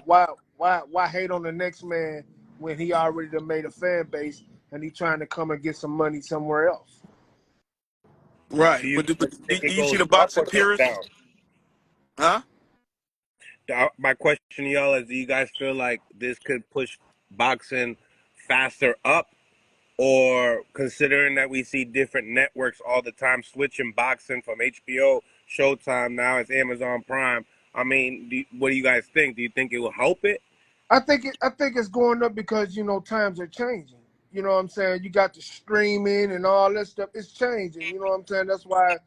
why hate on the next man when he already done made a fan base and he trying to come and get some money somewhere else? Right. Do you But do, guys but do, think do it you see goes the up boxing or goes purists? down? Huh? My question to y'all is: do you guys feel like this could push boxing faster up, or considering that we see different networks all the time switching boxing from HBO, Showtime, now it's Amazon Prime? I mean, what do you guys think? Do you think it will help it? I think it's going up because times are changing. You know what I'm saying? You got the streaming and all that stuff. It's changing. You know what I'm saying? That's why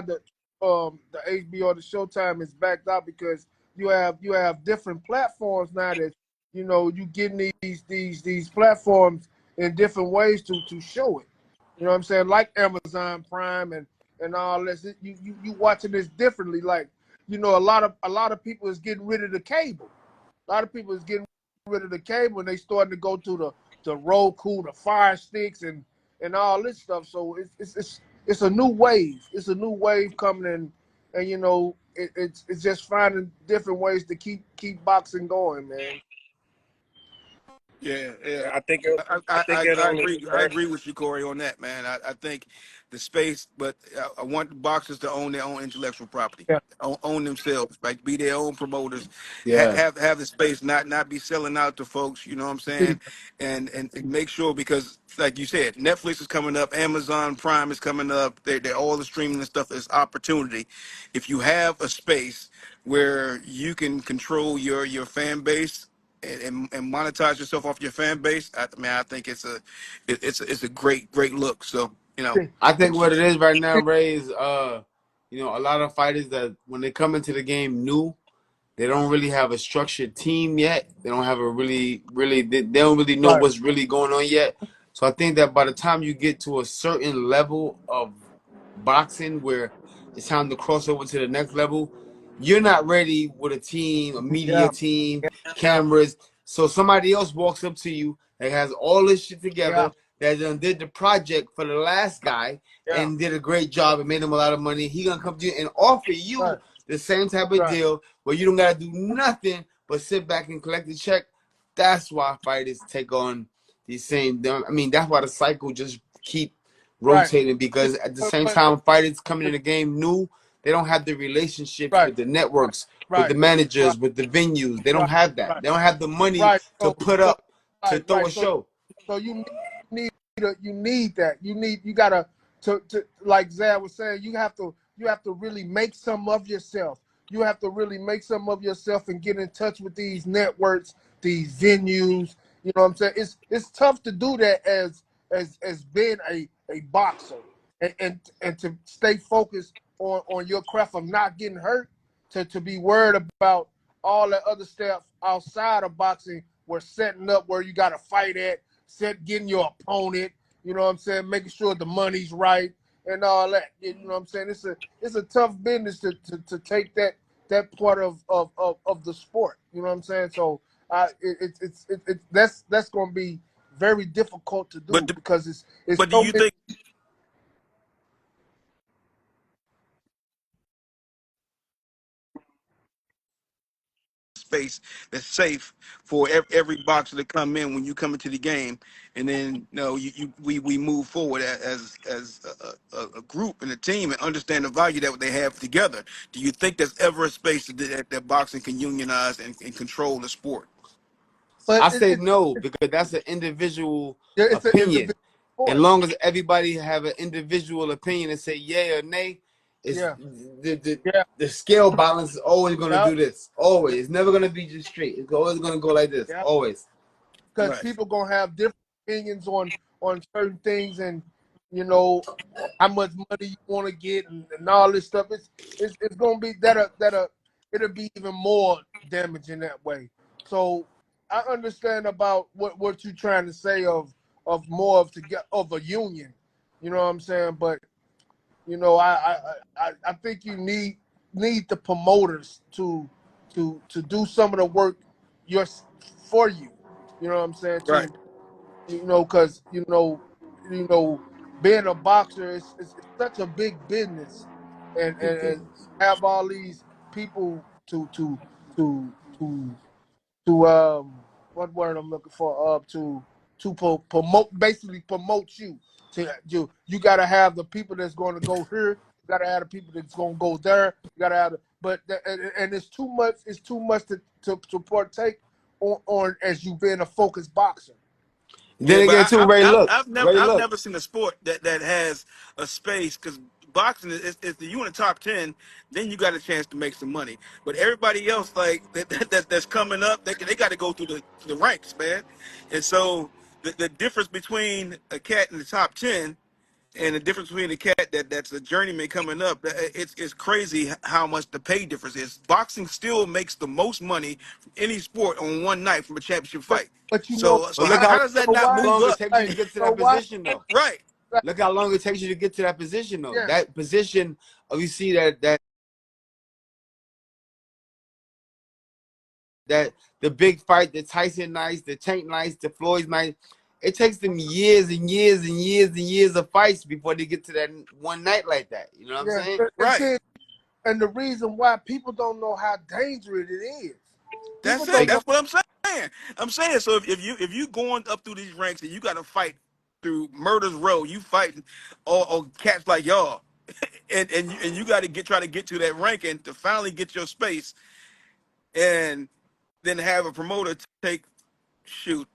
the HBO, the Showtime is backed out because you have different platforms now that you getting these platforms in different ways to show it. You know what I'm saying? Like Amazon Prime and all this. You watching this differently. Like a lot of people is getting rid of the cable. A lot of people is getting rid of the cable and they starting to go to the Roku, the Fire Sticks, and all this stuff. So it's a new wave. It's a new wave coming in, and it's just finding different ways to keep boxing going, man. Yeah, yeah. I think it. I think it I only agree. I hurt. agree with you, Cory, on that, man. I think the space, but I want the boxers to own their own intellectual property, Yeah. own themselves, like be their own promoters, Yeah. have the space, not be selling out to folks. You know what I'm saying? And make sure, because, like you said, Netflix is coming up, Amazon Prime is coming up. They're all the streaming and stuff is opportunity. If you have a space where you can control your fan base and monetize yourself off your fan base, I think it's a great look. So I think what it is right now, Ray, is a lot of fighters that when they come into the game new, they don't really have a structured team yet. They don't have a they don't really know Right. what's really going on yet. So I think that by the time you get to a certain level of boxing where it's time to cross over to the next level, you're not ready with a team, a media Yeah. team, Yeah. cameras. So somebody else walks up to you that has all this shit Yeah. together, that done did the project for the last guy Yeah. and did a great job and made him a lot of money. He gonna come to you and offer Right. you the same type of Right. deal where you don't gotta do nothing but sit back and collect the check. That's why fighters take on these same. I mean, that's why the cycle just keep Right. rotating, because at the same But time fighters coming in the game new, they don't have the relationships right. with the networks, with the Right. Right. managers, with the venues. They don't Right. have that. Right. They don't have the money Right. to So put so up to right. throw Right. a show. So you need that. You gotta to like Zad was saying. You have to really make some of yourself. You have to really make some of yourself and get in touch with these networks, these venues. You know what I'm saying? It's tough to do that as being a boxer and to stay focused on your craft of not getting hurt, to be worried about all the other stuff outside of boxing. We're setting up where you got to fight at, getting your opponent. You know what I'm saying? Making sure the money's right and all that. You know what I'm saying? It's a tough business to take that part of the sport. You know what I'm saying? So that's going to be very difficult to but do because it's but do so you many. think space that's safe for every boxer to come in when you come into the game, and then we move forward as a group and a team and understand the value that they have together? Do you think there's ever a space that boxing can unionize and control the sport? But I say no, because that's an individual it's an opinion. individual As sport. long as everybody have an individual opinion and say yay or nay, it's Yeah. the Yeah. the scale balance is always gonna Yeah. do this. Always. It's never gonna be just straight. It's always gonna go like this. Yeah. Always. Because Right. people gonna have different opinions on certain things, and you know how much money you want to get, and all this stuff. It's gonna be that it'll be even more damaging that way. So I understand about what you're trying to say of more of to get of a union. You know what I'm saying? But I think you need the promoters to do some of the work your for you. You know what I'm saying? Right. Because being a boxer is such a big business, and Big and business. have all these people to to what word I'm looking for, promote, basically promote you. You got to have the people that's going to go here. You got to have the people that's going to go there. You got to have and it's too much. It's too much to partake on as you being a focused boxer. Then Yeah, but again, too, Ray. Look, Ray. I've Look. never seen a sport that has a space because boxing is you in the top 10, then you got a chance to make some money. But everybody else like that's coming up, they got to go through the ranks, man. And so the difference between a cat in the top 10 and the difference between the cat that's a journeyman coming up, it's crazy how much the pay difference is. Boxing still makes the most money from any sport on one night from a championship But fight. but you know, So But how, look how how does that not why? move long it up? takes you Hey, to get to so that why? position, though. Right. Look how long it takes you to get to that position, though. Yeah. That position, you see that the big fight, the Tyson nights, the Tank nights, the Floyd nights, it takes them years and years and years and years of fights before they get to that one night like that. You know what I'm Yeah, saying? and Right. see, and the reason why people don't know how dangerous it is. People That's it. don't know. That's what I'm saying. I'm saying so if you going up through these ranks and you got to fight through murder's row, you fighting or cats like y'all, and you got to try to get to that rank and to finally get your space, and then have a promoter take shoot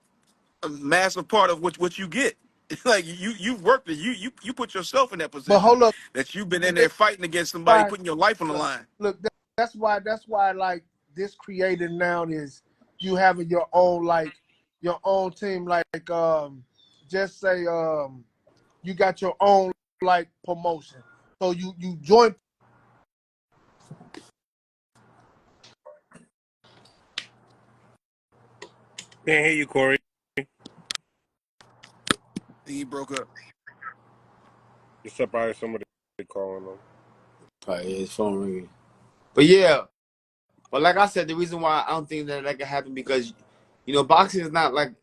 a massive part of what you get. Like you've worked it. You put yourself in that But position hold up, that you've been in there fighting against somebody, why? putting your life on the Look, line. look, that's why like this created now is you having your own team just say you got your own like promotion. So you join. Can't hear you, Cory. He broke up. It's up by somebody calling them. Probably his phone ringing. But yeah, but like I said, the reason why I don't think that can happen because, boxing is not like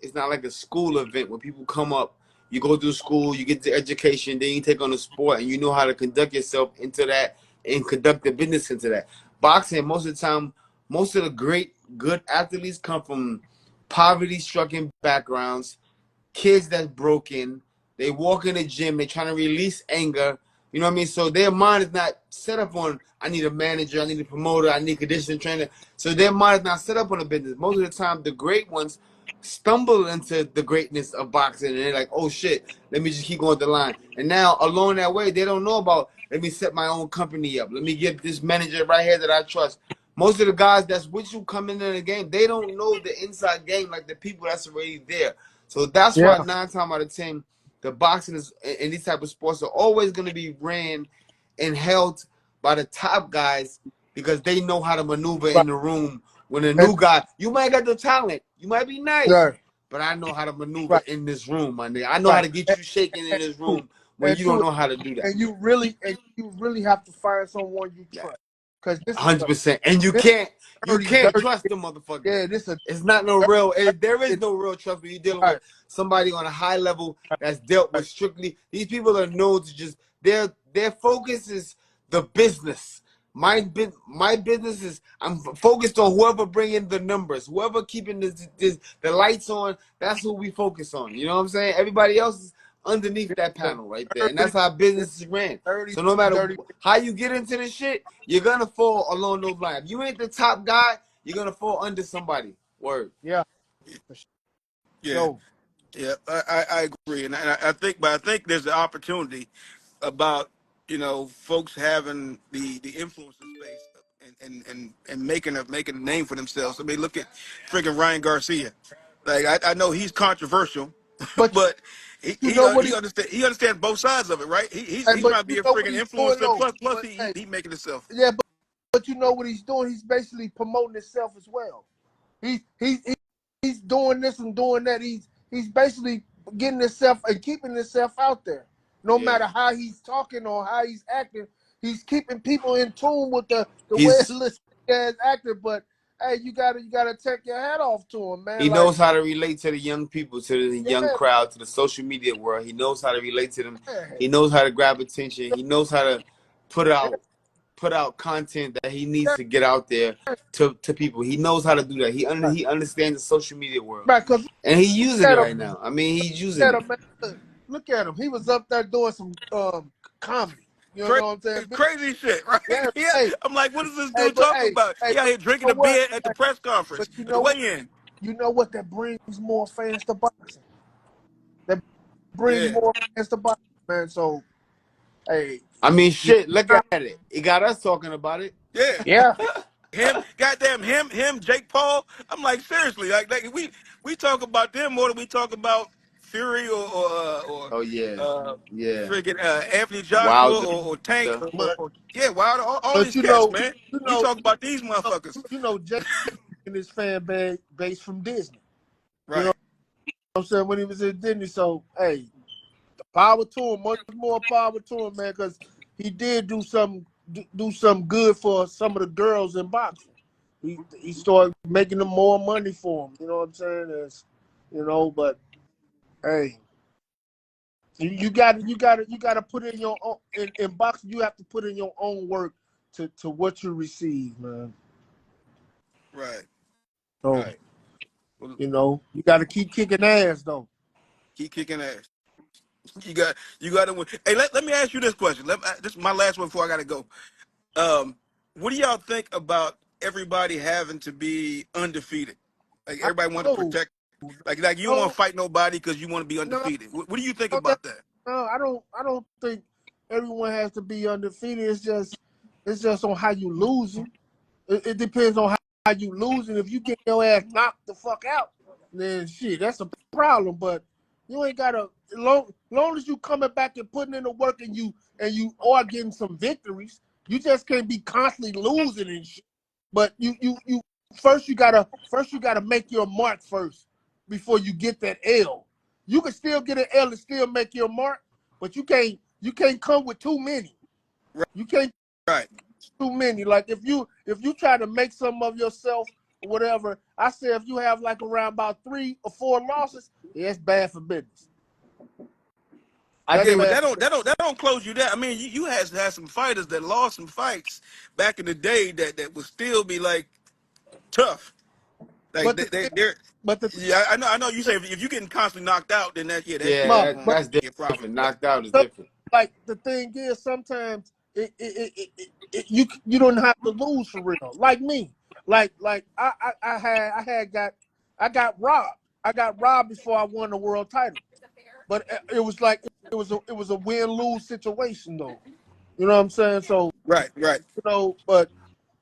a school event where people come up, you go through school, you get the education, then you take on the sport, and you know how to conduct yourself into that and conduct the business into that. Boxing, most of the time, most of the great good athletes come from poverty-stricken backgrounds, kids that's broken. They walk in the gym. They trying to release anger. You know what I mean? So their mind is not set up on, I need a manager, I need a promoter, I need conditioning trainer. So their mind is not set up on a business. Most of the time, the great ones stumble into the greatness of boxing. And they're like, oh, shit, let me just keep going the line. And now, along that way, they don't know about, let me set my own company up. Let me get this manager right here that I trust. Most of the guys that's with you coming in the game, they don't know the inside game like the people that's already there. So that's why Yeah, 9 times out of 10, the boxing is in these type of sports are always going to be ran and held by the top guys because they know how to maneuver right. in the room. When a And, new guy, you might got the talent, you might be nice, right, but I know how to maneuver right, in this room, my nigga. I know how right. to get you shaking in And this two, room when and you don't two, know how to do that. and you really have to find someone you Yeah. trust because this is 100%. And you this can't dirty. trust the motherfuckers. Yeah, this a It's not no dirty, real. There is dirty, no real trust when you're dealing right, with somebody on a high level that's dealt with right. strictly. These people are known to just their focus is the business. My business is I'm focused on whoever bringing the numbers, whoever keeping the lights on. That's who we focus on. You know what I'm saying? Everybody else is underneath that It's panel right there, and dirty, that's how it's business is ran. dirty, So no matter dirty. how you get into this shit, you're gonna fall along those lines. If you ain't the top guy, you're gonna fall under somebody. Word. Yeah, for Yeah. sure. Yeah, I agree, and I think there's an opportunity about folks having the influence in space and making a name for themselves. I mean, look at freaking Ryan Garcia. Like I know he's controversial, But but you know what he understands both sides of it, right? He's but trying to be you a know what freaking he's doing influencer. though. Plus But hey, he making himself. yeah, but you know what he's doing. He's basically promoting himself as well. He's doing this and doing that. He's basically getting himself and keeping himself out there. No Yeah. matter how he's talking or how he's acting, he's keeping people in tune with the way it He's looks as actor. But hey, you gotta take your hat off to him, he man. Like knows how to relate to the young people, to the young yeah, crowd, to the social media world. He knows how to relate to them. man. He knows how to grab attention. He knows how to put Yeah, out put out content that he needs to get out there to people. He knows how to do that. He understands the social media world, Right, because and he's using it right now. I mean, he's using it. Man. Look at him. He was up there doing some comedy. You know what I'm saying? Crazy shit, right? Yeah. Yeah. Hey, I'm like, what is this hey, dude but talking about? hey, He out here drinking you a know what? beer at the press But conference, you at the know what? weigh-in. You know what? That brings more fans to boxing. That brings Yeah. more fans to boxing, man. So, hey. I mean, shit. Look at it. He got us talking about it. Yeah. Yeah. Him, Jake Paul. I'm like, seriously, like we talk about them more than we talk about Fury or Oh yeah, yeah. friggin' Anthony Joshua Wilder. or Tank But or yeah, Wilder, all but these cats, man. you We know, talk about these motherfuckers. Jake and his fan base from Disney. You know Right. what I'm saying? When he was in Disney. So, hey, power to him, much more power to him, man, because he did do some good for some of the girls in boxing. He started making them more money for him. You know what I'm saying? But hey, you got to put in your own in boxing. You have to put in your own work to what you receive, man. Right. So Right. Well, you got to keep kicking ass though. keep kicking ass. You got to win. Hey, let me ask you this question. This is my last one before I got to go. What do y'all think about everybody having to be undefeated? Like everybody want to No, protect, like you don't want no, to fight nobody because you want to be no, undefeated. What do you think no, about that? no, I don't think everyone has to be undefeated. It's just on how you losing. It depends on how you losing. If you get your ass knocked the fuck out, then shit, that's a problem. But you ain't gotta long as you coming back and putting in the work and you are getting some victories. You just can't be constantly losing and shit. But you first you gotta make your mark first before you get that L. You can still get an L and still make your mark, but you can't come with too many. You can't Right. too many. Like if you try to make some of yourself or whatever, I say if you have like around about 3 or 4 losses, yeah, it's bad for business. Yeah, but that don't close you down. I mean, you had some fighters that lost some fights back in the day that would still be like tough. Like But the thing, they're but the yeah, I know you say if you're getting constantly knocked out, then that shit Yeah, but that's be a problem. different. Knocked out is some, different. like the thing is sometimes you don't have to lose for real. Like me, like I got robbed. I got robbed before I won the world title. But it was like it was a win-lose situation though. You know what I'm saying? So Right, right, but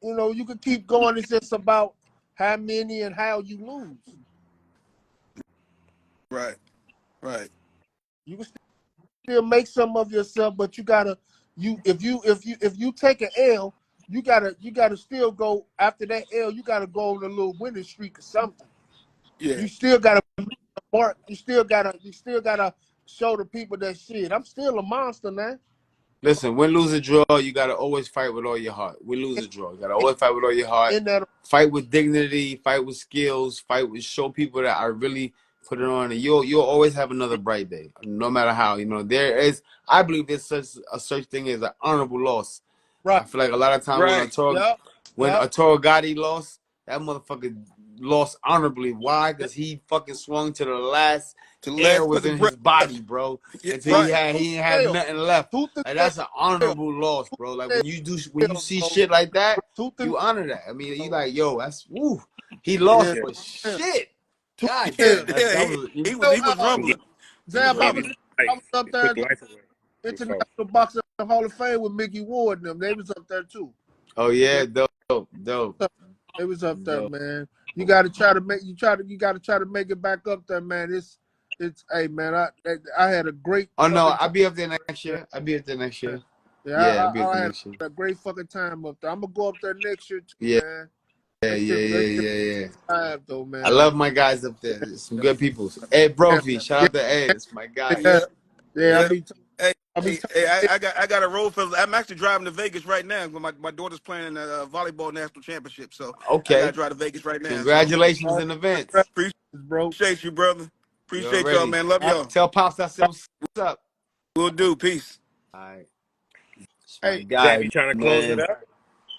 you can keep going. It's just about how many and how you lose. right, right. You can still make some of yourself, but you gotta if you take an L, you gotta still go after that L. You gotta go on a little winning streak or something. Yeah. You still gotta mark. You still gotta show the people that shit. I'm still a monster, man. Listen, win, lose, or draw, you gotta always fight with all your heart. Win, lose, or draw, you gotta always fight with all your heart. In that, Fight with dignity, fight with skills, fight with show people that I really put it on, and you'll always have another bright day, no matter how. There is, I believe there's such thing as an honorable loss. right? I feel like a lot of times Right. when Arturo Gotti lost, that motherfucker lost honorably. Why? Because he fucking swung to the last To the air last was in fucking his breath. body, bro. Yeah, Until right. he didn't have nothing left. Tooth and Like, nail, that's an honorable loss, bro. Like when you see bro. shit like that, Tooth and you honor that. I mean, you nail. like, yo, that's woo. He Yeah, lost, but yeah. shit. Tooth God and Yeah, nail. damn, that yeah. was He was Yeah, rumbling. He was Zab, I gave his rumbling. was life. up He there took at the life away from himself. International Boxing Hall of Fame with Mickey Ward and them. They was up there too. oh yeah, dope. They was up there, man. You gotta try to make it back up there, man. It's hey man, I had a great Oh no, fucking I'll time. be up there next year. I'll be up there next year. Yeah, Yeah, I'll be up I there had next year. a great fucking time up there. I'm gonna go up there next year too, Yeah, man. yeah, That shit, yeah. time though, I man. love my guys up there. Some good people. Ed Yeah, Brophy, shout yeah, out to Ed. It's my guy. yeah, yeah. Yeah. Hey, I be I got a role for. I'm actually driving to Vegas right now. My daughter's playing in the volleyball national championship, so I got to Okay. drive to Vegas right now. So Congratulations in advance. bro. appreciate you, brother. You Appreciate y'all, already. man. Love y'all. Tell Pops I said what's up. We'll do. Peace. All right. It's my Hey, Zab, guy, you trying to close it man. up?